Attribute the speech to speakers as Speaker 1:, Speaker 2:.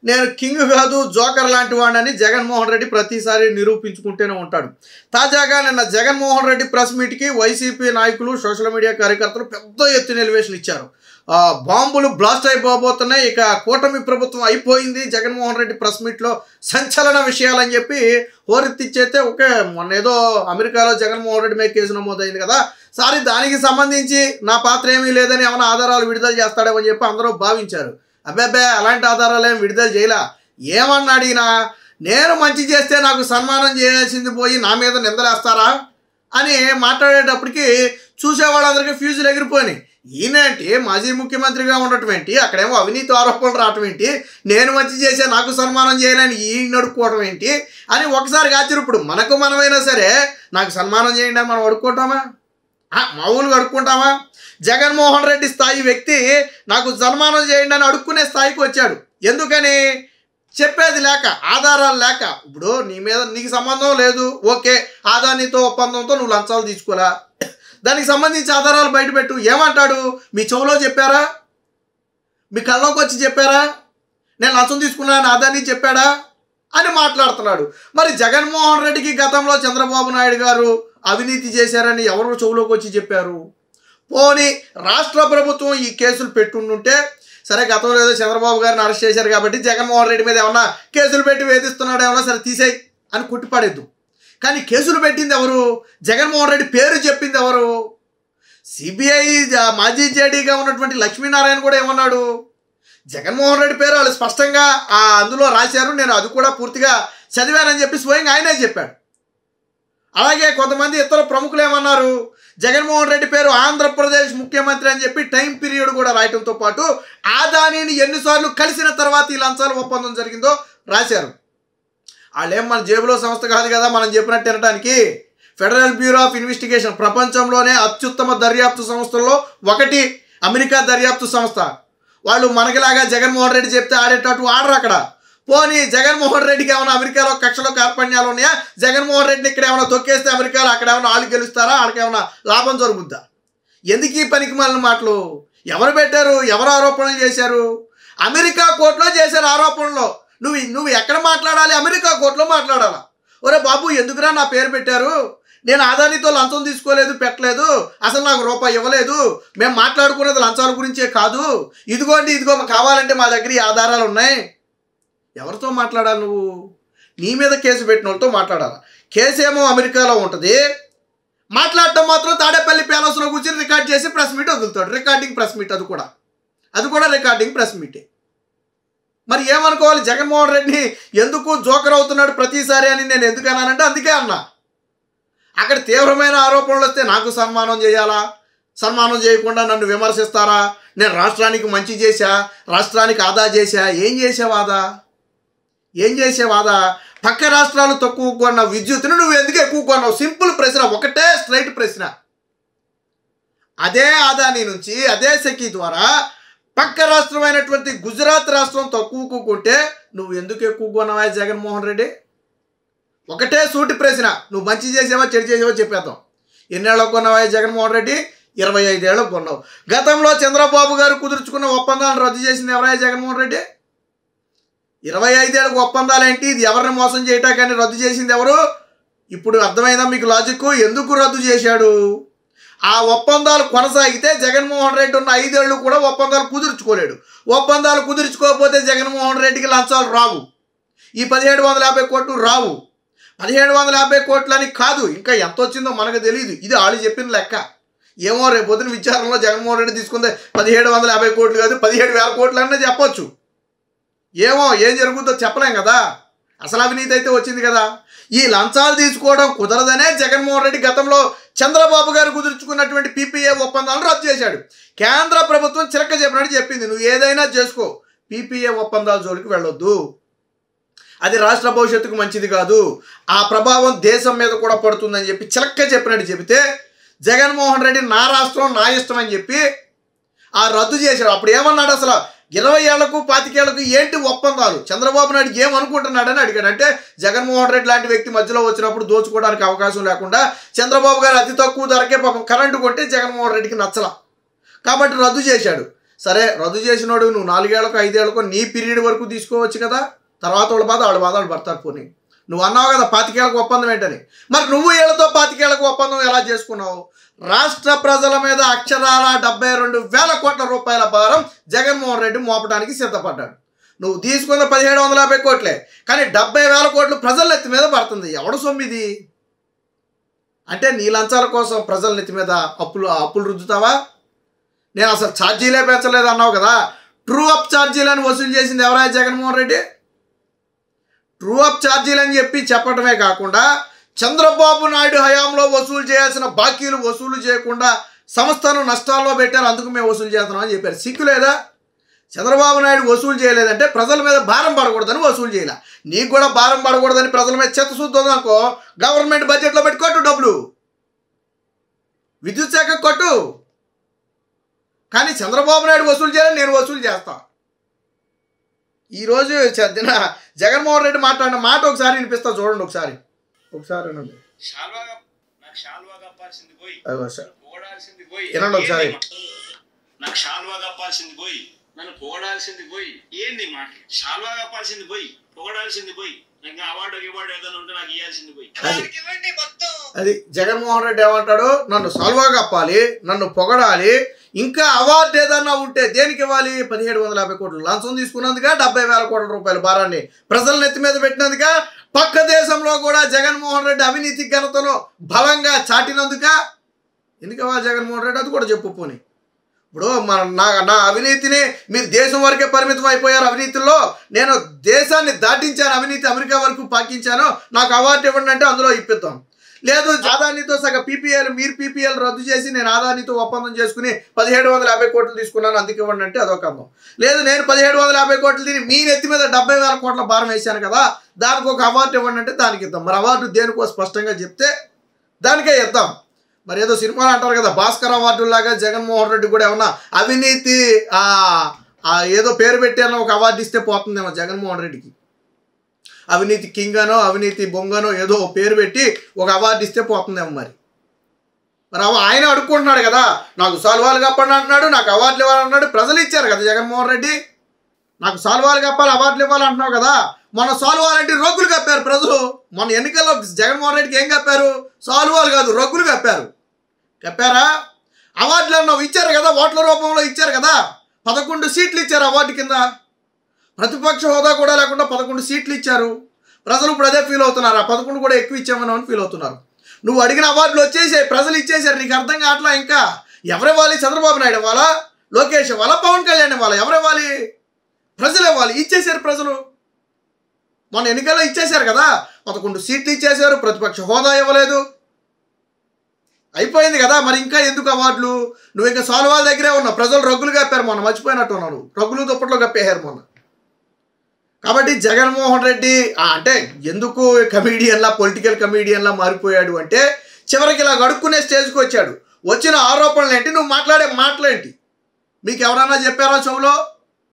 Speaker 1: నేను కింగ్ కాదు జోకర్ లాంటి వాడిని జగన్మోహన్ రెడ్డి ప్రతిసారి నిరూపించుకుంటూనే ఉంటాడు. తాజాగా నిన్న జగన్మోహన్ రెడ్డి ప్రెస్ మీట్కి వైసీపీ నాయకులు సోషల్ మీడియా కార్యకర్తలు పెద్ద ఎత్తున ఎలివేషన్ ఇచ్చారు. బాంబులు బ్లాస్ట్ అయిపోబోతున్నాయి, ఇక కూటమి ప్రభుత్వం అయిపోయింది, జగన్మోహన్ రెడ్డి ప్రెస్ మీట్లో సంచలన విషయాలని చెప్పి హోరెత్తిచ్చైతే ఓకే మొన్న ఏదో అమెరికాలో జగన్మోహన్ రెడ్డి మీద కేసు నమోదైంది కదా, సారీ దానికి సంబంధించి నా పాత్ర ఏమీ లేదని ఏమైనా ఆధారాలు విడుదల చేస్తాడేమని చెప్పి అందరూ భావించారు. అబ్బాబ్బే అలాంటి ఆధారాలు ఏమి విడుదల చేయలా. ఏమన్నాడు ఈయన, నేను మంచి చేస్తే నాకు సన్మానం చేయాల్సింది పోయి నా మీద నిందలేస్తారా అని మాట్లాడేటప్పటికి చూసేవాళ్ళందరికీ ఫ్యూజులు ఎగిరిపోయినాయి. ఈయనేంటి మాజీ ముఖ్యమంత్రిగా ఉండటం ఏంటి, అక్కడేమో అవినీతి ఆరోపణలు రావటం ఏంటి, నేను మంచి చేసే నాకు సన్మానం చేయాలని ఈయన అడుక్కోవడం ఏంటి అని ఒకసారి ఆశ్చర్యప్పుడు. మనకు మనమైనా సరే నాకు సన్మానం చేయండి అని మనం అడుక్కుంటామా, మామూలుగా అడుక్కుంటామా? జగన్మోహన్ రెడ్డి స్థాయి వ్యక్తి నాకు సన్మానం చేయండి అని అడుక్కునే స్థాయికి వచ్చాడు. ఎందుకని? చెప్పేది లేక, ఆధారాలు లేక. ఇప్పుడు నీ మీద నీకు సంబంధం లేదు, ఓకే, ఆదానితో ఒప్పందంతో నువ్వు లంచాలు తీసుకోరా, దానికి సంబంధించి ఆధారాలు బయటపెట్టు. ఏమంటాడు? మీ చెవులో చెప్పారా, మీ కళ్ళలోకి వచ్చి చెప్పారా, నేను లంచం తీసుకున్నాను ఆదాని చెప్పాడా అని మాట్లాడుతున్నాడు. మరి జగన్మోహన్ రెడ్డికి గతంలో చంద్రబాబు నాయుడు గారు అవినీతి చేశారని ఎవరు చెవులోకి వచ్చి చెప్పారు? పోనీ రాష్ట్ర ప్రభుత్వం ఈ కేసులు పెట్టుంటే సరే, గతంలో ఏదో చంద్రబాబు గారిని అరెస్ట్ చేశారు కాబట్టి జగన్మోహన్ రెడ్డి మీద ఏమన్నా కేసులు పెట్టి వేధిస్తున్నాడు ఏమన్నా, సరే తీసేయి అని కొట్టిపడేద్దు. కానీ కేసులు పెట్టింది ఎవరు? జగన్మోహన్ రెడ్డి పేరు చెప్పింది ఎవరు? సిబిఐ మాజీ జేడీగా ఉన్నటువంటి లక్ష్మీనారాయణ కూడా ఏమన్నాడు? జగన్మోహన్ రెడ్డి పేరు వాళ్ళు స్పష్టంగా అందులో రాశారు, నేను అది కూడా పూర్తిగా చదివానని చెప్పి స్వయంగా ఆయనే చెప్పాడు. అలాగే కొంతమంది ఇతర ప్రముఖులు ఏమన్నారు? జగన్మోహన్ రెడ్డి పేరు ఆంధ్రప్రదేశ్ ముఖ్యమంత్రి అని చెప్పి టైం పీరియడ్ కూడా రాయటంతో పాటు ఆదానిని ఎన్నిసార్లు కలిసిన తర్వాత ఈ లంచాల ఒప్పందం జరిగిందో రాశారు. వాళ్ళేం మన జేబులో సంస్థ కాదు కదా మనం చెప్పినట్టు వినడానికి. ఫెడరల్ బ్యూరో ఆఫ్ ఇన్వెస్టిగేషన్ ప్రపంచంలోనే అత్యుత్తమ దర్యాప్తు సంస్థల్లో ఒకటి అమెరికా దర్యాప్తు సంస్థ. వాళ్ళు మనకిలాగా జగన్మోహన్ రెడ్డి చెప్తే ఆడేటట్టు ఆడరు అక్కడ. పోనీ జగన్మోహన్ రెడ్డికి ఏమైనా అమెరికాలో కక్షలో కార్పణ్యాలు ఉన్నాయా? జగన్మోహన్ రెడ్డిని ఇక్కడ ఏమైనా తొక్కేస్తే అమెరికాలో అక్కడ ఏమైనా వాళ్ళు గెలుస్తారా? వాళ్ళకి ఏమైనా లాభం జరుగుద్దా? ఎందుకు ఈ పనికి మాలిన మాటలు? ఎవరు పెట్టారు? ఎవరు ఆరోపణలు చేశారు? అమెరికా కోర్టులో చేశారు ఆరోపణలు. నువ్వు ఎక్కడ మాట్లాడాలి? అమెరికా కోర్టులో మాట్లాడాలా? ఒరే బాబు ఎందుకురా నా పేరు పెట్టారు, నేను ఆదానితో లంచం తీసుకోలేదు, పెట్టలేదు, అసలు నాకు రూపాయి ఇవ్వలేదు, మేము మాట్లాడుకున్నది లంచాల గురించే కాదు, ఇదిగోండి ఇదిగో కావాలంటే మా దగ్గర ఈ ఆధారాలు ఉన్నాయి. ఎవరితో మాట్లాడాలి నువ్వు? నీ మీద కేసు పెట్టిన వాళ్ళతో మాట్లాడాలి. కేసు ఏమో అమెరికాలో ఉంటుంది, మాట్లాడటం మాత్రం తాడేపల్లి ప్యాలెస్లో కూర్చొని రికార్డ్ చేసి ప్రెస్ మీట్ వదులుతాడు. రికార్డింగ్ ప్రెస్ మీట్, అది కూడా రికార్డింగ్ ప్రెస్ మీటే. మరి ఏమనుకోవాలి? జగన్మోహన్ రెడ్డి ఎందుకు జోకర్ అవుతున్నాడు ప్రతిసారి అని నేను ఎందుకు అన్నానంటే అందుకే అన్నా. అక్కడ తీవ్రమైన ఆరోపణలు వస్తే నాకు సన్మానం చేయాలా, సన్మానం చేయకుండా నన్ను విమర్శిస్తారా, నేను రాష్ట్రానికి మంచి చేశా, రాష్ట్రానికి ఆదా చేశా, ఏం చేసేవాదా? పక్క రాష్ట్రాలు తక్కువ కొన్న విద్యుత్తును నువ్వు ఎందుకు ఎక్కువ కొన్నావు? సింపుల్ ప్రశ్న, ఒకటే స్ట్రైట్ ప్రశ్న. అదే ఆదాని నుంచి అదే సెకీ ద్వారా పక్క రాష్ట్రమైనటువంటి గుజరాత్ రాష్ట్రం తక్కువ కొంటే నువ్వు ఎందుకు ఎక్కువ కొన్నావా జగన్మోహన్ రెడ్డి? ఒకటే సూటి ప్రశ్న. నువ్వు మంచి చేసావా చెడు చేసావా చెప్పేద్దాం. ఎన్నేళ్ళకు కొన్నావా జగన్మోహన్ రెడ్డి? 25 ఏళ్ళకు కొన్నావు. గతంలో చంద్రబాబు గారు కుదుర్చుకున్న ఒప్పందాలను రద్దు చేసింది ఎవరైనా జగన్మోహన్ రెడ్డి? 25 ఏళ్ళకు ఒప్పందాలు ఏంటి? ఇది ఎవరిని మోసం చేయటాకని రద్దు చేసింది ఎవరు? ఇప్పుడు అర్థమైందా మీకు లాజిక్? ఎందుకు రద్దు చేశాడు? ఆ ఒప్పందాలు కొనసాగితే జగన్మోహన్ రెడ్డి ఉన్న 5 ఏళ్ళు కూడా ఒప్పందాలు కుదుర్చుకోలేడు. ఒప్పందాలు కుదుర్చుకోకపోతే జగన్మోహన్ రెడ్డికి లంచాలు రావు, ఈ 1750 కోట్లు రావు. 1750 కోట్లని కాదు, ఇంకా ఎంత వచ్చిందో మనకు తెలియదు. ఇది వాళ్ళు చెప్పిన లెక్క. ఏమో రేపు పొద్దున విచారణలో జగన్మోహన్ రెడ్డి తీసుకుందే 1750 కోట్లు కాదు 17,000 కోట్లు అనే చెప్పొచ్చు. ఏమో ఏం జరుగుతుందో చెప్పలేం కదా. అసలు అవినీతి అయితే వచ్చింది కదా. ఈ లంచాలు తీసుకోవడం కుదరదనే జగన్మోహన్ రెడ్డి గతంలో చంద్రబాబు గారు కుదుర్చుకున్నటువంటి పీపీఏ ఒప్పందాలను రద్దు చేశాడు. కేంద్ర ప్రభుత్వం చిలక చెప్పినట్టు చెప్పింది, నువ్వు ఏదైనా చేసుకో, పీపీఏ ఒప్పందాల జోలికి వెళ్ళొద్దు, అది రాష్ట్ర భవిష్యత్తుకు మంచిది కాదు, ఆ ప్రభావం దేశం మీద కూడా పడుతుందని చెప్పి చిలక చెప్పినట్టు చెబితే జగన్మోహన్ రెడ్డి నా రాష్ట్రం నా ఇష్టం అని చెప్పి ఆ రద్దు చేశాడు. అప్పుడు ఏమన్నాడు? అసలు 20 ఏళ్లకు 25 ఏళ్లకు ఏంటి ఒప్పందాలు? చంద్రబాబు నాయుడు ఏమనుకుంటున్నాడని అడిగాడు. అంటే జగన్మోహన్ రెడ్డి లాంటి వ్యక్తి మధ్యలో వచ్చినప్పుడు దోచుకోవడానికి అవకాశం లేకుండా చంద్రబాబు గారు అతి తక్కువ ధరకే పాపం కరెంటు కొంటే జగన్మోహన్ రెడ్డికి నచ్చలా, కాబట్టి రద్దు చేశాడు. సరే రద్దు చేసినోడు నువ్వు 4 ఏళ్ళకో 5 ఏళ్ళకో నీ పీరియడ్ వరకు తీసుకోవచ్చు కదా, తర్వాత వాళ్ళ బాధ వాళ్ళు పడతారు. పోనీ నువ్వు అన్నావు కదా 25 ఏళ్ళకు ఒప్పందం ఏంటని, మరి నువ్వు ఏళ్ళతో 25 ఏళ్ళకు ఒప్పందం ఎలా చేసుకున్నావు? రాష్ట్ర ప్రజల మీద అక్షరాల 72,000 కోట్ల రూపాయల భారం జగన్మోహన్ రెడ్డి మోపడానికి సిద్ధపడ్డాడు. నువ్వు తీసుకున్న 1750 కోట్లే, కానీ 70,000 కోట్లు ప్రజల నెత్తి మీద పడుతుంది. ఎవడు సొమ్మిది అంటే నీ లంచాల కోసం ప్రజల నెత్తి మీద అప్పులు రుద్దుతావా? నేను అసలు ఛార్జీలే పెంచలేదు అన్నావు కదా, ట్రూ అప్ ఛార్జీలను వసూలు చేసింది ఎవరైనా జగన్మోహన్ రెడ్డి? ట్రూ అప్ ఛార్జీలని చెప్పడమే కాకుండా చంద్రబాబు నాయుడు హయాంలో వసూలు చేయాల్సిన బాకీలు వసూలు చేయకుండా సంస్థను నష్టాల్లో పెట్టారు, అందుకు మేము వసూలు చేస్తున్నాం అని చెప్పారు. సిగ్గు లేదా? చంద్రబాబు నాయుడు వసూలు చేయలేదంటే ప్రజల మీద భారం పడకూడదని వసూలు చేయాల. నీకు కూడా భారం పడకూడదని ప్రజల మీద చెత్తశుద్ధి అనుకో, గవర్నమెంట్ బడ్జెట్లో పెట్టి కొట్టు డబ్బులు, విద్యుత్ శాఖ కొట్టు. కానీ చంద్రబాబు నాయుడు వసూలు చేయాలని నేను వసూలు చేస్తా. ఈరోజు జగన్మోహన్ రెడ్డి మాట్లాడిన మాట ఒకసారి వినిపిస్తా, చూడండి ఒకసారి వినండి. వినండి ఒకసారి.
Speaker 2: నాకు షాల్వా కప్పాల్సింది పోయి, నన్ను పొగడాల్సింది పోయి, ఏంది మాట షాల్వా కప్పాల్సింది పోయి, పొగడాల్సింది పోయి, ఇంకా అవార్డు ఏదైనా ఉంటే నాకు ఇవ్వాల్సింది పోయి.
Speaker 1: అది జగన్మోహన్ రెడ్డి ఏమంటాడు? నన్ను సాల్వా కప్పాలి, నన్ను పొగడాలి, ఇంకా అవార్డు ఏదన్నా ఉంటే దేనికి ఇవ్వాలి? 1750 కోట్లు లంచం తీసుకున్నందుక, 70,000 కోట్ల రూపాయల భారాన్ని ప్రజల నెత్తి మీద పెట్టినందుక, పక్క దేశంలో కూడా జగన్మోహన్ రెడ్డి అవినీతి ఘనతను బలంగా చాటినందుక ఎందుకు ఇవ్వాలి జగన్మోహన్ రెడ్డి? అది కూడా చెప్పు. పోనీ ఇప్పుడు నా అవినీతిని మీరు దేశం వరకే పరిమితం అయిపోయారు. అవినీతిలో నేను దేశాన్ని దాటించాను, అవినీతి అమెరికా వరకు పాకించాను, నాకు అవార్డు ఇవ్వండి అంటే అందులో ఇప్పిద్దాం. లేదు అదానితో సగ మీరు పీపీఎల్ రద్దు చేసి నేను అదానితో ఒప్పందం చేసుకుని 1750 కోట్లు తీసుకున్నాను, అందుకు ఇవ్వండి అంటే అదొక అందం. లేదు నేను 1750 కోట్లు తిని మీ నెత్తి మీద 70,000 కోట్ల భారం వేశాను కదా, దానికి ఒక అవార్డు ఇవ్వండి అంటే దానికి ఇద్దాం. మరి అవార్డు దేనికో స్పష్టంగా చెప్తే దానికే ఇద్దాం. మరి ఏదో సినిమాలు అంటారు కదా భాస్కర్ అవార్డులాగా జగన్మోహన్ రెడ్డి కూడా ఏమన్నా అవినీతి ఏదో పేరు పెట్టారో ఒక అవార్డు ఇస్తే పోతుందేమో జగన్మోహన్ రెడ్డికి. అవినీతి కింగ్ అనో అవినీతి బొంగనో ఏదో పేరు పెట్టి ఒక అవార్డు ఇస్తే పోతుందేమో. మరి ఆయన అడుక్కుంటున్నాడు కదా, నాకు సాల్వాలు కప్పండి అంటున్నాడు, నాకు అవార్డులు ఇవ్వాలన్నాడు. ప్రజలు ఇచ్చారు కదా జగన్మోహన్ రెడ్డి, నాకు సాల్వాలు కప్పాలి అవార్డులు ఇవ్వాలంటున్నావు కదా. మొన్న సాల్వాలంటే రొగ్గులు కప్పారు ప్రజలు. మొన్న ఎన్నికల్లో జగన్మోహన్ రెడ్డికి ఏం కప్పారు? సాల్వాలు కాదు రొగ్గులు కప్పారా? అవార్డులు అన్నావు ఇచ్చారు కదా, ఓట్ల రూపంలో ఇచ్చారు కదా. 11 సీట్లు ఇచ్చారు అవార్డు కింద, ప్రతిపక్ష హోదా కూడా లేకుండా 11 సీట్లు ఇచ్చారు. ప్రజలు ఇప్పుడు అదే ఫీల్ అవుతున్నారు, 11 కూడా ఎక్కువ ఇచ్చామని ఫీల్ అవుతున్నారు. నువ్వు అడిగిన అవార్డులు వచ్చేసాయి, ప్రజలు ఇచ్చేసారు. నీకు అర్థం కావట్లా ఇంకా ఎవరివ్వాలి? చంద్రబాబు నాయుడు ఇవ్వాలా, లోకేష్ ఇవ్వాలా, పవన్ కళ్యాణ్ ఇవ్వాలా? ఎవరివ్వాలి? ప్రజలు ఇవ్వాలి. ఇచ్చేసారు ప్రజలు. మొన్న ఎన్నికల్లో ఇచ్చేశారు కదా, 11 సీట్లు ఇచ్చేశారు, ప్రతిపక్ష హోదా ఇవ్వలేదు, అయిపోయింది కదా. మరి ఇంకా ఎందుకు అవార్డులు? నువ్వు ఇంకా సాల్వాల దగ్గరే ఉన్నావు. ప్రజలు రగ్గులు కప్పారు మొన్న, మర్చిపోయినట్టు ఉన్నాను, రగ్గులు దుప్పట్లో కప్పేశారు మొన్న. కాబట్టి జగన్మోహన్ రెడ్డి అంటే ఎందుకు కమీడియన్లా పొలిటికల్ కమీడియన్లా మారిపోయాడు అంటే చివరికి ఇలా గడుక్కునే స్టేజ్కి వచ్చాడు. వచ్చిన ఆరోపణలు ఏంటి, నువ్వు మాట్లాడే మాటలేంటి? మీకు ఎవరన్నా చెప్పారా చెవులో?